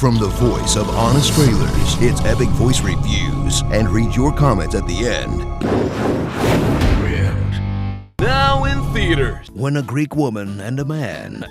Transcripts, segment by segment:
From the voice of Honest Trailers, it's Epic Voice Reviews, and read your comments at the end. Now in theaters. When a Greek woman and a man.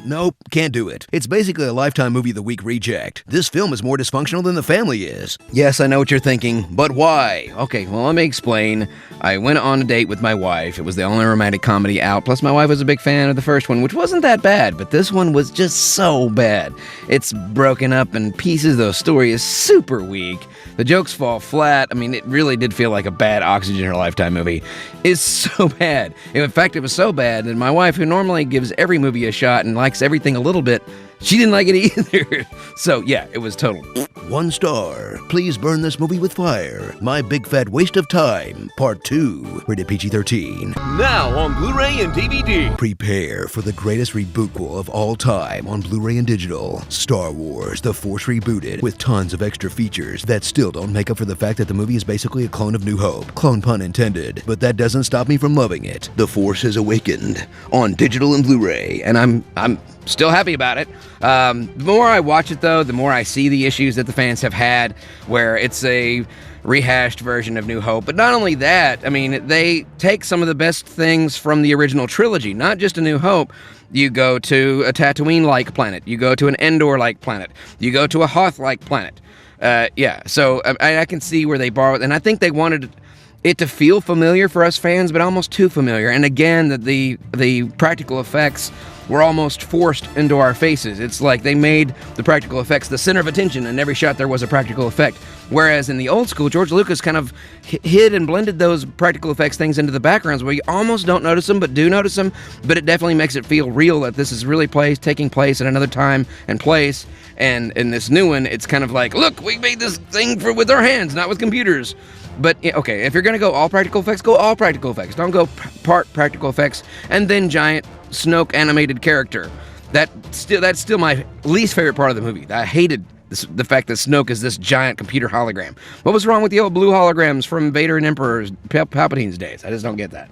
Nope, can't do it. It's basically a Lifetime Movie of the Week reject. This film is more dysfunctional than The Family is. Yes, I know what you're thinking, but why? Okay, well, let me explain. I went on a date with my wife. It was the only romantic comedy out, plus my wife was a big fan of the first one, which wasn't that bad, but this one was just so bad. It's broken up in pieces, the story is super weak. The jokes fall flat. I mean, it really did feel like a bad Oxygen or Lifetime movie. It's so bad. In fact, it was so bad that my wife, who normally gives every movie a shot and likes everything a little bit, she didn't like it either. So yeah, it was total. 1 star. Please burn this movie with fire. My Big Fat Waste of Time, Part 2. Rated PG-13. Now on Blu-ray and DVD. Prepare for the greatest rebootquel of all time on Blu-ray and digital. Star Wars: The Force Rebooted, with tons of extra features that still don't make up for the fact that the movie is basically a clone of New Hope. Clone pun intended. But that doesn't stop me from loving it. The Force has awakened on digital and Blu-ray, and I'm still happy about it. The more I watch it, though, the more I see the issues that the fans have had, where it's a rehashed version of New Hope. But not only that, I mean, they take some of the best things from the original trilogy, not just A New Hope. You go to a Tatooine-like planet. You go to an Endor-like planet. You go to a Hoth-like planet. So I can see where they borrowed, and I think they wanted it to feel familiar for us fans, but almost too familiar. And again, the practical effects were almost forced into our faces. It's like they made the practical effects the center of attention, and every shot there was a practical effect. Whereas in the old school, George Lucas kind of hid and blended those practical effects things into the backgrounds where you almost don't notice them, but do notice them. But it definitely makes it feel real that this is really taking place at another time and place. And in this new one, it's kind of like, look, we made this thing with our hands, not with computers. But, okay, if you're going to go all practical effects, go all practical effects. Don't go part practical effects and then giant Snoke animated character. That's still my least favorite part of the movie. I hated the fact that Snoke is this giant computer hologram. What was wrong with the old blue holograms from Vader and Emperor Palpatine's days? I just don't get that.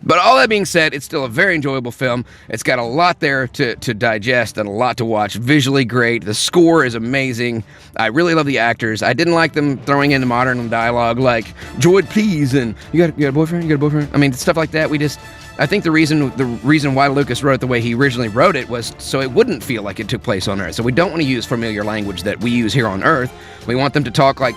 But all that being said, it's still a very enjoyable film. It's got a lot there to digest and a lot to watch. Visually great. The score is amazing. I really love the actors. I didn't like them throwing in the modern dialogue like, Droid, please, and you got a boyfriend? You got a boyfriend? I mean, stuff like that. I think the reason why Lucas wrote it the way he originally wrote it was so it wouldn't feel like it took place on Earth. So we don't want to use familiar language that we use here on Earth. We want them to talk like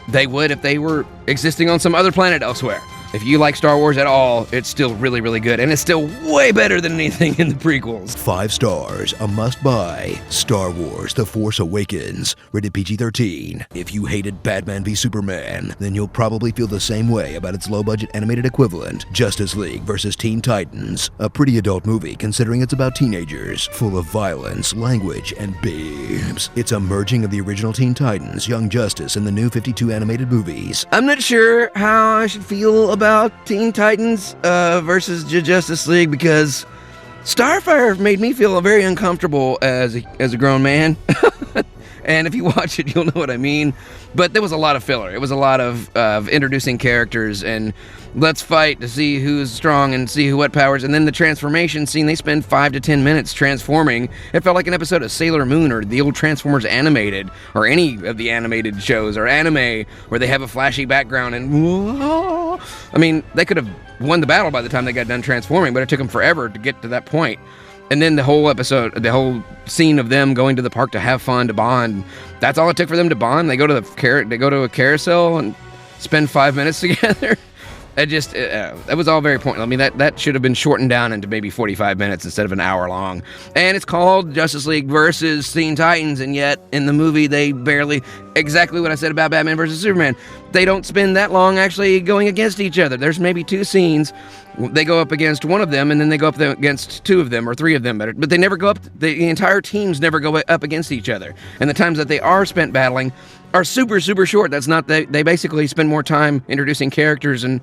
they would if they were existing on some other planet elsewhere. If you like Star Wars at all, it's still really, really good, and it's still way better than anything in the prequels. 5 stars, a must-buy. Star Wars: The Force Awakens, rated PG-13. If you hated Batman v Superman, then you'll probably feel the same way about its low-budget animated equivalent, Justice League vs. Teen Titans. A pretty adult movie, considering it's about teenagers, full of violence, language, and babes. It's a merging of the original Teen Titans, Young Justice, and the new 52 animated movies. I'm not sure how I should feel about Teen Titans versus Justice League, because Starfire made me feel very uncomfortable as a grown man. And if you watch it, you'll know what I mean. But there was a lot of filler. It was a lot of introducing characters and let's fight to see who's strong and see what powers. And then the transformation scene, they spend 5 to 10 minutes transforming. It felt like an episode of Sailor Moon or the old Transformers Animated or any of the animated shows or anime where they have a flashy background and whoa. I mean, they could have won the battle by the time they got done transforming, but it took them forever to get to that point. And then the whole episode, the whole scene of them going to the park to have fun, to bond, that's all it took for them to bond. They go to a carousel and spend 5 minutes together. That was all very pointless. I mean, that should have been shortened down into maybe 45 minutes instead of an hour long. And it's called Justice League versus Teen Titans, and yet in the movie they barely, exactly what I said about Batman versus Superman, they don't spend that long actually going against each other. There's maybe 2 scenes. They go up against one of them, and then they go up against 2 of them, or 3 of them, but they never go up, the entire teams never go up against each other. And the times that they are spent battling are super, super short. They basically spend more time introducing characters and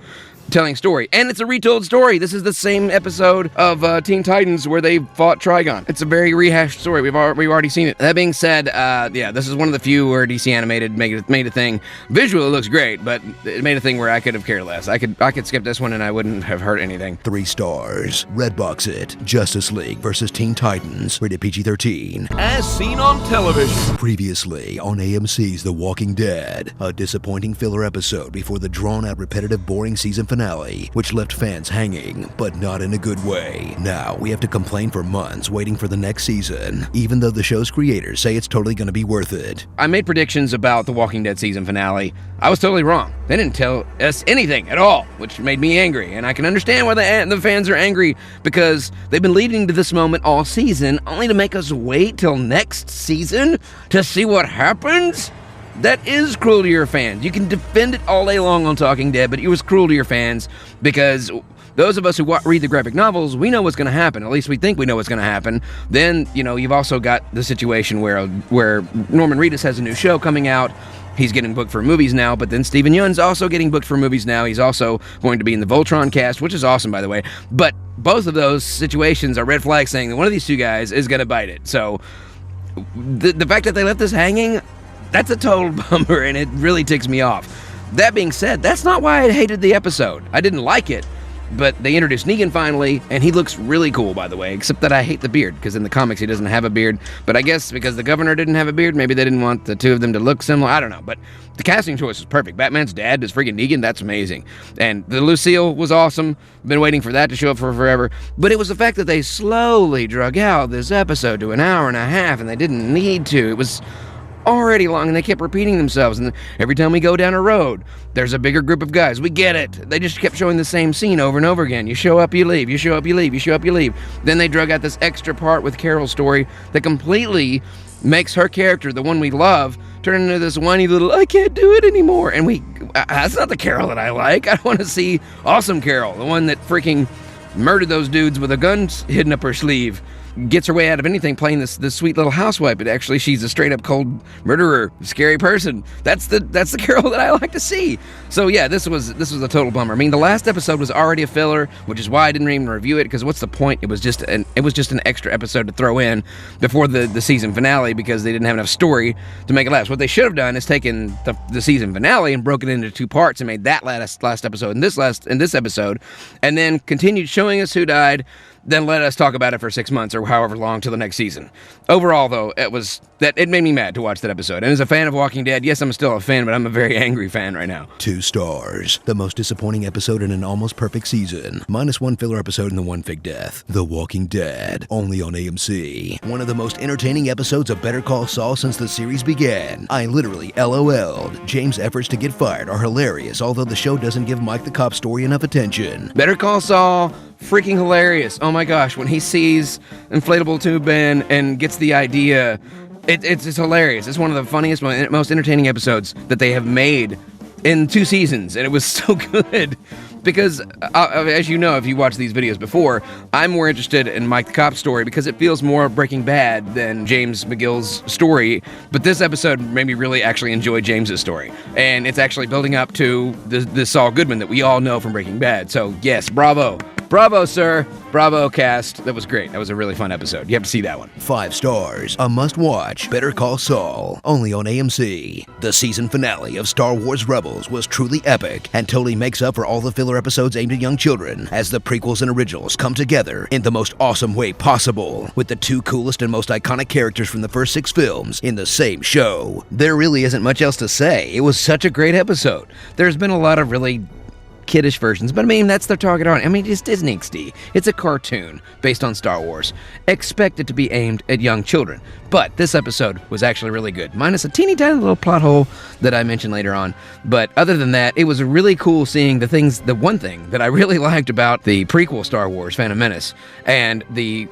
telling story. And it's a retold story. This is the same episode of Teen Titans where they fought Trigon. It's a very rehashed story. We've already seen it. That being said, this is one of the few where DC Animated made a thing. Visually, it looks great. great, but it made a thing where I could have cared less. I could skip this one and I wouldn't have heard anything. 3 stars. Redbox it. Justice League vs. Teen Titans. Rated PG-13. As seen on television. Previously on AMC's The Walking Dead, a disappointing filler episode before the drawn-out, repetitive, boring season finale, which left fans hanging, but not in a good way. Now, we have to complain for months waiting for the next season, even though the show's creators say it's totally gonna be worth it. I made predictions about The Walking Dead season finale. I was totally wrong. They didn't tell us anything at all, which made me angry, and I can understand why the fans are angry, because they've been leading to this moment all season, only to make us wait till next season to see what happens? That is cruel to your fans. You can defend it all day long on Talking Dead, but it was cruel to your fans because those of us who read the graphic novels, we know what's going to happen. At least we think we know what's going to happen. Then, you've also got the situation where Norman Reedus has a new show coming out. He's getting booked for movies now, but then Steven Yeun's also getting booked for movies now. He's also going to be in the Voltron cast, which is awesome, by the way. But both of those situations are red flags saying that one of these two guys is going to bite it. So the fact that they left this hanging, that's a total bummer, and it really ticks me off. That being said, that's not why I hated the episode. I didn't like it, but they introduced Negan finally, and he looks really cool, by the way, except that I hate the beard, because in the comics he doesn't have a beard. But I guess because the governor didn't have a beard, maybe they didn't want the two of them to look similar. I don't know, but the casting choice was perfect. Batman's dad is freaking Negan. That's amazing. And the Lucille was awesome. Been waiting for that to show up for forever. But it was the fact that they slowly drug out this episode to an hour and a half, and they didn't need to. It was already long, and they kept repeating themselves, and every time we go down a road, there's a bigger group of guys. We get it. They just kept showing the same scene over and over again. You show up, you leave. You show up, you leave. You show up, you leave. Then they drug out this extra part with Carol's story that completely makes her character, the one we love, turn into this whiny little, I can't do it anymore. And that's not the Carol that I like. I want to see awesome Carol, the one that freaking murdered those dudes with a gun hidden up her sleeve. Gets her way out of anything playing this sweet little housewife, but actually she's a straight up cold murderer, scary person. That's the Carol that I like to see. So yeah, this was a total bummer. I mean, the last episode was already a filler, which is why I didn't even review it, because what's the point? It was just an extra episode to throw in before the season finale, because they didn't have enough story to make it last. What they should have done is taken the season finale and broken it into 2 parts and made that last episode and this episode, and then continued showing us who died. Then let us talk about it for 6 months or however long till the next season. Overall, though, it made me mad to watch that episode. And as a fan of Walking Dead, yes, I'm still a fan, but I'm a very angry fan right now. 2 stars. The most disappointing episode in an almost perfect season. -1 filler episode and the 1 fake death. The Walking Dead. Only on AMC. One of the most entertaining episodes of Better Call Saul since the series began. I literally LOL'd. James' efforts to get fired are hilarious, although the show doesn't give Mike the cop story enough attention. Better Call Saul, freaking hilarious. Oh my gosh, when he sees Inflatable Tube Ben and gets the idea, it's hilarious. It's one of the funniest, most entertaining episodes that they have made in 2 seasons, and it was so good. Because, as you know, if you watched these videos before, I'm more interested in Mike the Cop's story because it feels more Breaking Bad than James McGill's story. But this episode made me really actually enjoy James's story. And it's actually building up to the Saul Goodman that we all know from Breaking Bad. So, yes, bravo. Bravo, sir. Bravo, cast. That was great. That was a really fun episode. You have to see that one. 5 stars. A must-watch. Better Call Saul. Only on AMC. The season finale of Star Wars Rebels was truly epic and totally makes up for all the filler episodes aimed at young children, as the prequels and originals come together in the most awesome way possible, with the 2 coolest and most iconic characters from the first 6 films in the same show. There really isn't much else to say. It was such a great episode. There's been a lot of really kiddish versions, but I mean, that's their target audience. I mean, it's Disney XD. It's a cartoon based on Star Wars. Expect it to be aimed at young children. But this episode was actually really good, minus a teeny tiny little plot hole that I mentioned later on. But other than that, it was really cool seeing the one thing that I really liked about the prequel Star Wars, Phantom Menace, and the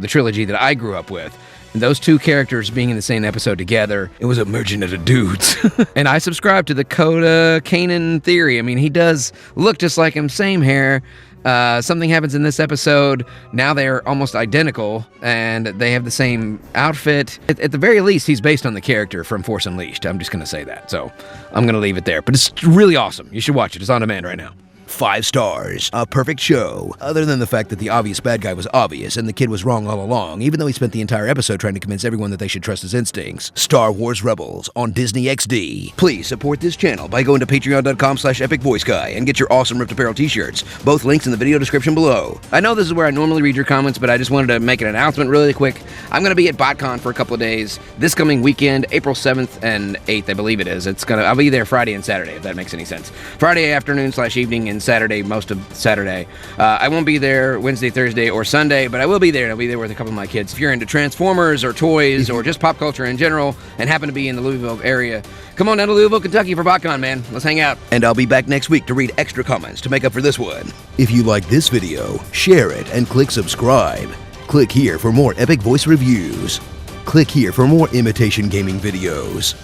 trilogy that I grew up with. And those 2 characters being in the same episode together, it was a merging of the dudes. And I subscribe to the Coda Kanan theory. I mean, he does look just like him, same hair. Something happens in this episode. Now they're almost identical, and they have the same outfit. At the very least, he's based on the character from Force Unleashed. I'm just going to say that. So I'm going to leave it there. But it's really awesome. You should watch it. It's on demand right now. 5 stars. A perfect show, other than the fact that the obvious bad guy was obvious and the kid was wrong all along, even though he spent the entire episode trying to convince everyone that they should trust his instincts. Star Wars Rebels on Disney XD. Please support this channel by going to patreon.com/epicvoiceguy and get your awesome Rift Apparel t-shirts. Both links in the video description below. I know this is where I normally read your comments, but I just wanted to make an announcement really quick. I'm going to be at BotCon for a couple of days this coming weekend, April 7th and 8th, I believe it is. I'll be there Friday and Saturday, if that makes any sense. Friday afternoon/evening and Saturday, most of Saturday. I won't be there Wednesday, Thursday, or Sunday, but I will be there, and I'll be there with a couple of my kids. If you're into Transformers or toys or just pop culture in general and happen to be in the Louisville area, come on down to Louisville, Kentucky for BotCon, man. Let's hang out. And I'll be back next week to read extra comments to make up for this one. If you like this video, share it and click subscribe. Click here for more epic voice reviews. Click here for more imitation gaming videos.